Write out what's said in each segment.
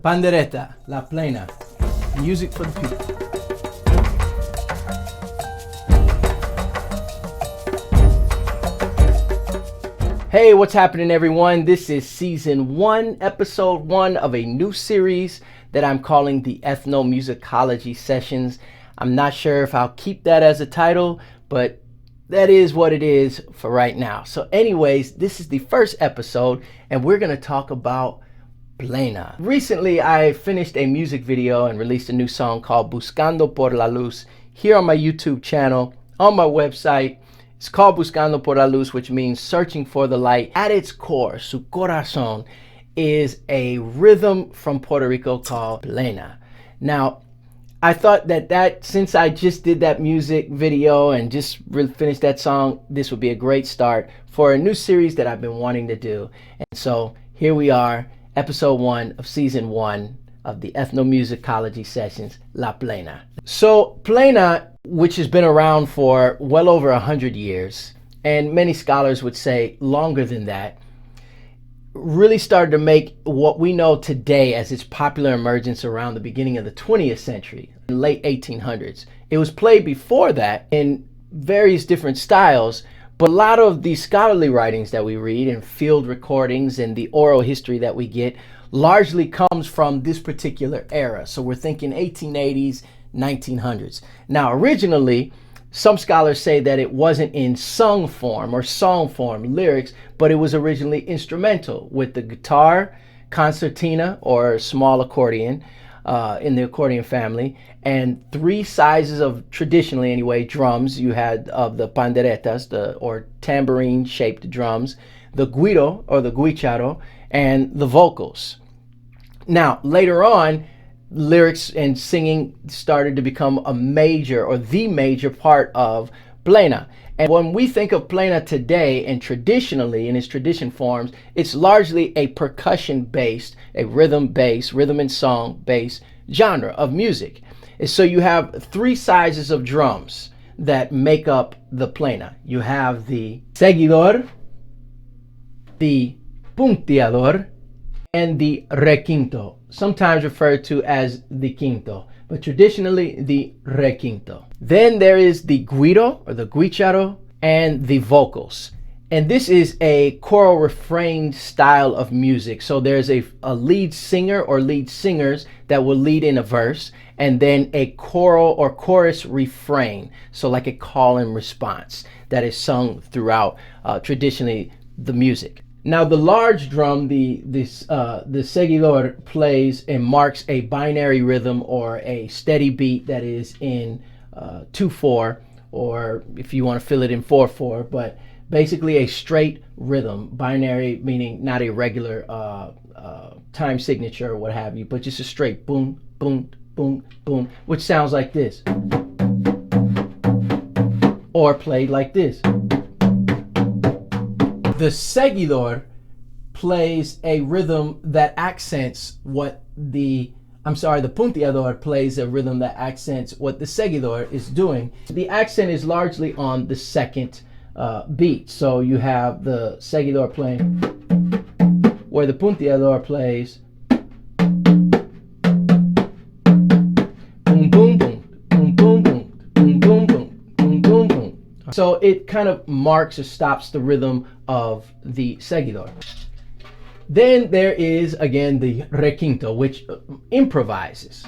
pandereta, la plena, music for the people. Hey, what's happening, everyone? This is season 1, episode 1 of a new series that I'm calling the Ethnomusicology sessions. I'm not sure if I'll keep that as a title, but that is what it is for right now. So anyways, this is the first episode and we're going to talk about Plena. Recently, I finished a music video and released a new song called Buscando por la Luz here on my YouTube channel, on my website. It's called Buscando por la Luz, which means searching for the light. At its core, su corazón, is a rhythm from Puerto Rico called Plena. Now, I thought that since I just did that music video and just finished that song, this would be a great start for a new series that I've been wanting to do. And so here we are, episode 1 of season 1 of the Ethnomusicology sessions, La Plena. So Plena, which has been around for well over 100 years, and many scholars would say longer than that, really started to make what we know today as its popular emergence around the beginning of the 20th century, in late 1800s. It was played before that in various different styles, but a lot of the scholarly writings that we read and field recordings and the oral history that we get largely comes from this particular era. So we're thinking 1880s, 1900s. Now, originally, some scholars say that it wasn't in sung form or song form, lyrics, but it was originally instrumental with the guitar, concertina or small accordion in the accordion family, and 3 sizes of, traditionally anyway, drums. You had of the panderetas, or tambourine shaped drums, the guiro or the guicharo, and the vocals. Now, later on, lyrics and singing started to become a major or the major part of Plena. And when we think of Plena today, and traditionally in its tradition forms, it's largely a percussion-based, a rhythm-based, rhythm and song-based genre of music. And so you have 3 sizes of drums that make up the Plena. You have the seguidor, the punteador, and the requinto, sometimes referred to as the quinto, but traditionally the requinto. Then there is the guiro or the guicharo and the vocals. And this is a choral refrain style of music. So there's a lead singer or lead singers that will lead in a verse, and then a choral or chorus refrain. So like a call and response that is sung throughout traditionally the music. Now the large drum, the seguidor, plays and marks a binary rhythm or a steady beat that is in 2/4, or if you want to fill it in 4/4, but basically a straight rhythm. Binary meaning not a regular time signature or what have you, but just a straight boom, boom, boom, boom, which sounds like this, or played like this. The seguidor plays a rhythm that accents what the punteador plays a rhythm that accents what the seguidor is doing. The accent is largely on the second beat. So you have the seguidor playing where the punteador plays boom, boom, boom, boom, boom, boom, boom, boom, boom, boom, boom, boom. So it kind of marks or stops the rhythm of the seguidor. Then there is, again, the requinto, which improvises.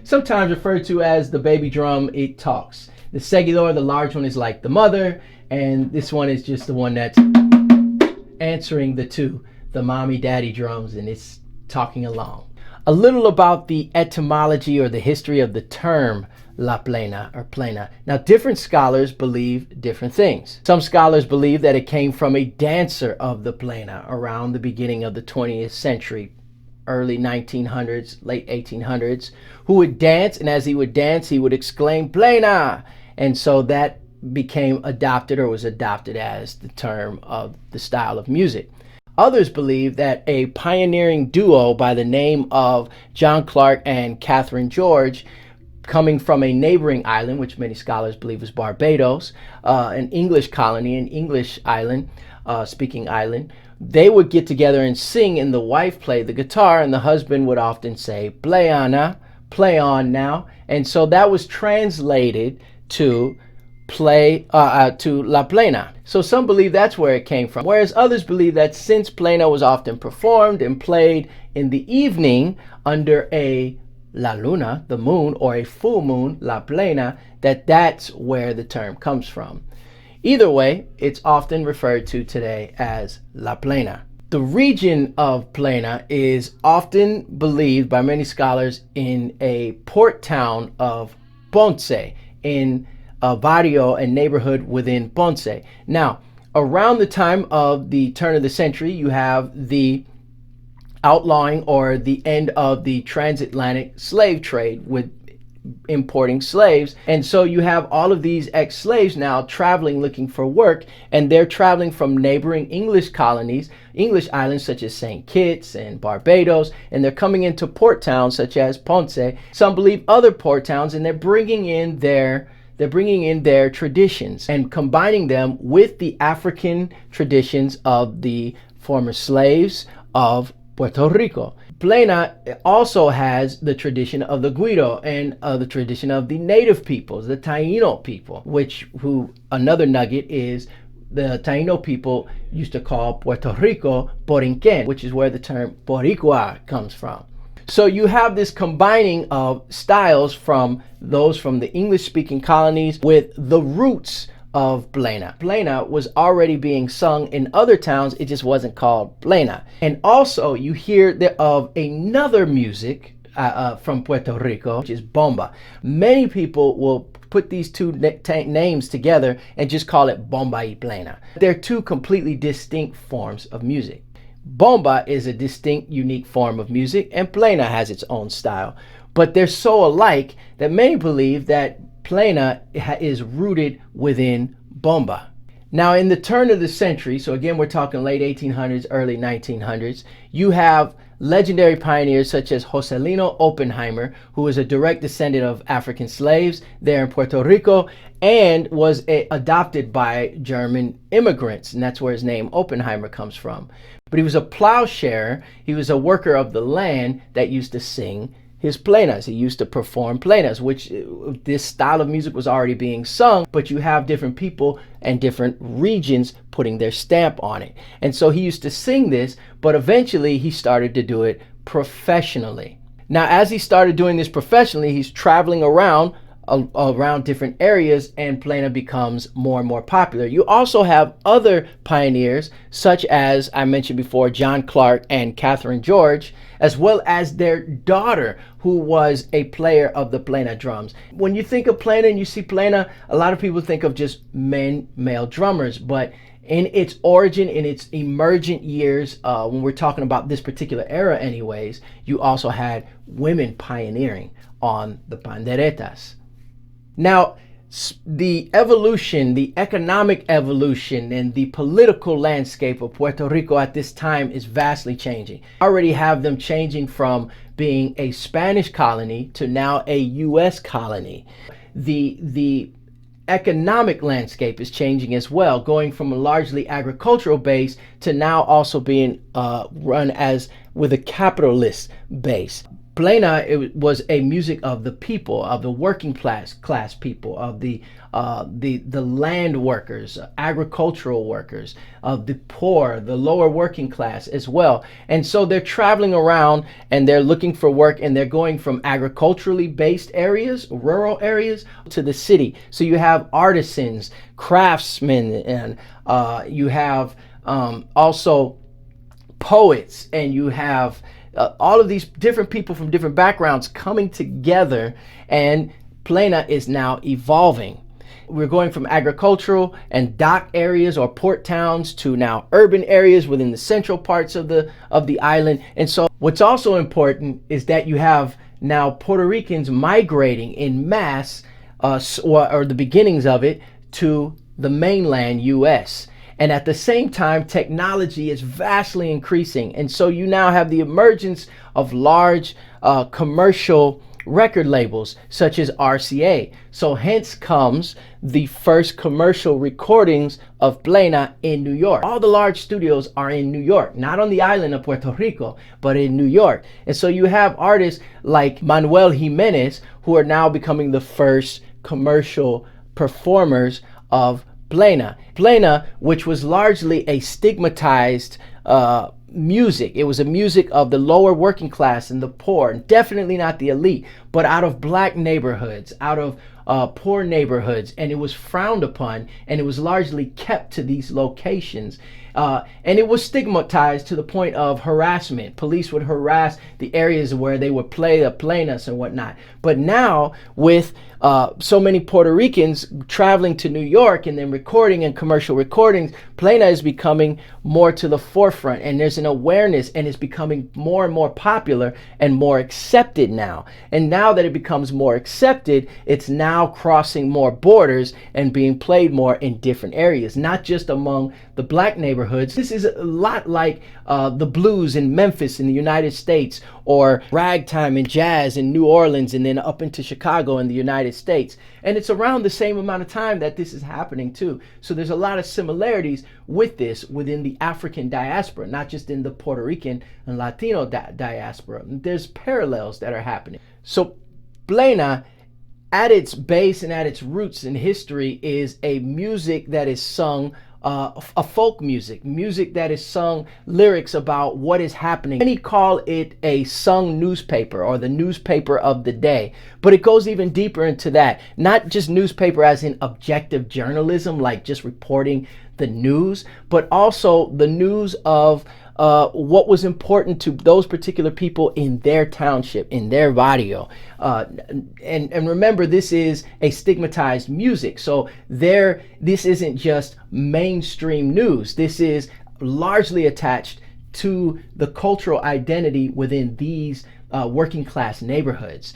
Sometimes referred to as the baby drum, it talks. The seguidor, the large one, is like the mother, and this one is just the one that's answering the 2, the mommy daddy drums, and it's talking along. A little about the etymology or the history of the term La Plena or Plena. Now, different scholars believe different things. Some scholars believe that it came from a dancer of the Plena around the beginning of the 20th century, early 1900s, late 1800s, who would dance, and as he would dance, he would exclaim Plena. And so that became adopted, or was adopted as the term of the style of music. Others believe that a pioneering duo by the name of John Clark and Catherine George coming from a neighboring island, which many scholars believe is Barbados, an English colony, an English island, speaking island. They would get together and sing, and the wife played the guitar, and the husband would often say, Plena, play on now. And so that was translated to to La Plena. So some believe that's where it came from, whereas others believe that since Plena was often performed and played in the evening under a La Luna, the moon, or a full moon, La Plena, that's where the term comes from. Either way, it's often referred to today as La Plena. The region of Plena is often believed by many scholars in a port town of Ponce, in a barrio and neighborhood within Ponce. Now, around the time of the turn of the century, you have the outlawing or the end of the transatlantic slave trade with importing slaves. And so you have all of these ex-slaves now traveling looking for work, and they're traveling from neighboring English colonies, English islands such as St. Kitts and Barbados, and they're coming into port towns such as Ponce. Some believe other port towns, and they're bringing in their traditions and combining them with the African traditions of the former slaves of Puerto Rico. Plena also has the tradition of the Guido and the tradition of the native peoples, the Taino people, who another nugget is the Taino people used to call Puerto Rico Borinquen, which is where the term Boricua comes from. So you have this combining of styles from those from the English-speaking colonies with the roots of Plena. Plena was already being sung in other towns, it just wasn't called Plena. And also you hear of another music from Puerto Rico, which is Bomba. Many people will put these two names together and just call it Bomba y Plena. They're two completely distinct forms of music. Bomba is a distinct, unique form of music, and Plena has its own style. But they're so alike that many believe that Plena is rooted within Bomba. Now, in the turn of the century, so again, we're talking late 1800s, early 1900s, you have legendary pioneers such as Joselino Oppenheimer, who is a direct descendant of African slaves there in Puerto Rico and was adopted by German immigrants, and that's where his name Oppenheimer comes from. But he was a plowshare, he was a worker of the land that used to sing his plenas. He used to perform plenas, which this style of music was already being sung, but you have different people and different regions putting their stamp on it. And so he used to sing this, but eventually he started to do it professionally. Now, as he started doing this professionally, he's traveling around different areas, and Plena becomes more and more popular. You also have other pioneers, such as I mentioned before, John Clark and Catherine George, as well as their daughter, who was a player of the Plena drums. When you think of Plena and you see Plena, a lot of people think of just male drummers, but in its origin, in its emergent years, when we're talking about this particular era anyways, you also had women pioneering on the panderetas. Now, the evolution, the economic evolution, and the political landscape of Puerto Rico at this time is vastly changing. I already have them changing from being a Spanish colony to now a U.S. colony. The economic landscape is changing as well, going from a largely agricultural base to now also being run as with a capitalist base. Plena, it was a music of the people, of the working class people, of the land workers, agricultural workers, of the poor, the lower working class as well. And so they're traveling around and they're looking for work, and they're going from agriculturally based areas, rural areas, to the city. So you have artisans, craftsmen, and you have also poets, and you have all of these different people from different backgrounds coming together, and Plena is now evolving. We're going from agricultural and dock areas or port towns to now urban areas within the central parts of the island. And so what's also important is that you have now Puerto Ricans migrating in mass, or the beginnings of it, to the mainland U.S. And at the same time, technology is vastly increasing. And so you now have the emergence of large commercial record labels such as RCA. So hence comes the first commercial recordings of Plena in New York. All the large studios are in New York, not on the island of Puerto Rico, but in New York. And so you have artists like Manuel Jimenez who are now becoming the first commercial performers of Plena. Plena, which was largely a stigmatized music. It was a music of the lower working class and the poor, and definitely not the elite, but out of black neighborhoods, out of poor neighborhoods, and it was frowned upon, and it was largely kept to these locations. And it was stigmatized to the point of harassment. Police would harass the areas where they would play the plenas and whatnot. But now, with so many Puerto Ricans traveling to New York and then recording and commercial recordings, Plena is becoming more to the forefront, and there's an awareness, and it's becoming more and more popular and more accepted now. And now that it becomes more accepted, it's now crossing more borders and being played more in different areas, not just among the black neighborhoods. This is a lot like the blues in Memphis in the United States, or ragtime and jazz in New Orleans, and then up into Chicago in the United States. And it's around the same amount of time that this is happening too. So there's a lot of similarities with this within the African diaspora, not just in the Puerto Rican and Latino diaspora. There's parallels that are happening. So Plena, at its base and at its roots in history, is a music that is sung, a folk music that is sung lyrics about what is happening. Many call it a sung newspaper, or the newspaper of the day, but it goes even deeper into that. Not just newspaper as in objective journalism, like just reporting the news, but also the news of what was important to those particular people in their township, in their barrio. And remember, this is a stigmatized music. So this isn't just mainstream news. This is largely attached to the cultural identity within these working class neighborhoods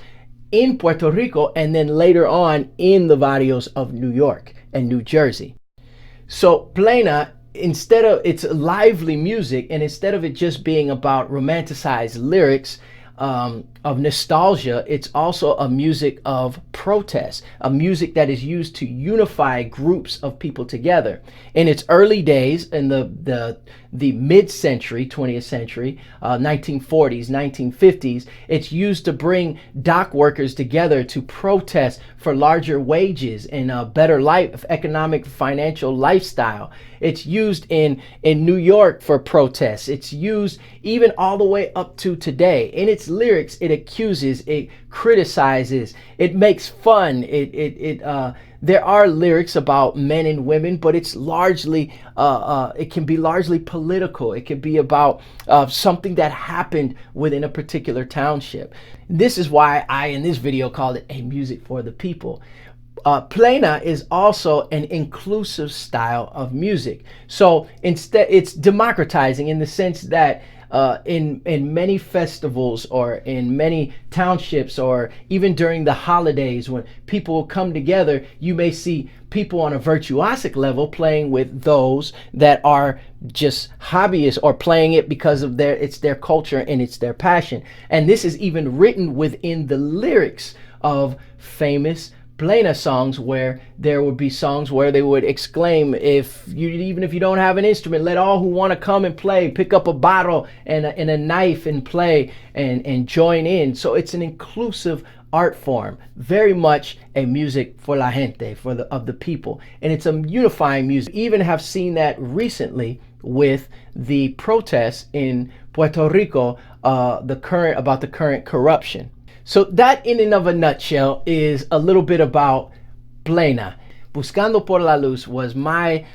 in Puerto Rico, and then later on in the barrios of New York and New Jersey. So Plena, instead of its lively music, and instead of it just being about romanticized lyrics of nostalgia, it's also a music of protest, a music that is used to unify groups of people together. In its early days, in the mid-century, 20th century, 1940s, 1950s, it's used to bring dock workers together to protest for larger wages and a better life, economic, financial lifestyle. It's used in New York for protests. It's used even all the way up to today. In its lyrics, it accuses, it criticizes, it makes fun. There are lyrics about men and women, but it's largely, it can be largely political. It can be about something that happened within a particular township. This is why I, in this video, called it a music for the people. Plena is also an inclusive style of music. So instead, it's democratizing in the sense that in many festivals, or in many townships, or even during the holidays when people come together, you may see people on a virtuosic level playing with those that are just hobbyists, or playing it because of it's their culture and it's their passion. And this is even written within the lyrics of famous Plena songs, where there would be songs where they would exclaim, even if you don't have an instrument, let all who want to come and play pick up a bottle and a knife and play and join in. So it's an inclusive art form, very much a music for la gente, of the people, and it's a unifying music. Even have seen that recently with the protests in Puerto Rico, about the current corruption. So that, in and of a nutshell, is a little bit about Plena. Buscando por la Luz was my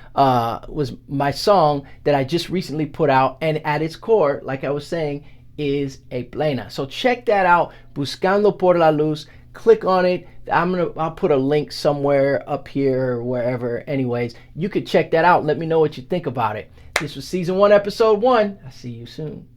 song that I just recently put out, and at its core, like I was saying, is a Plena. So check that out, Buscando por la Luz. Click on it. I'll put a link somewhere up here or wherever. Anyways, you could check that out. Let me know what you think about it. This was season 1, episode 1. I'll see you soon.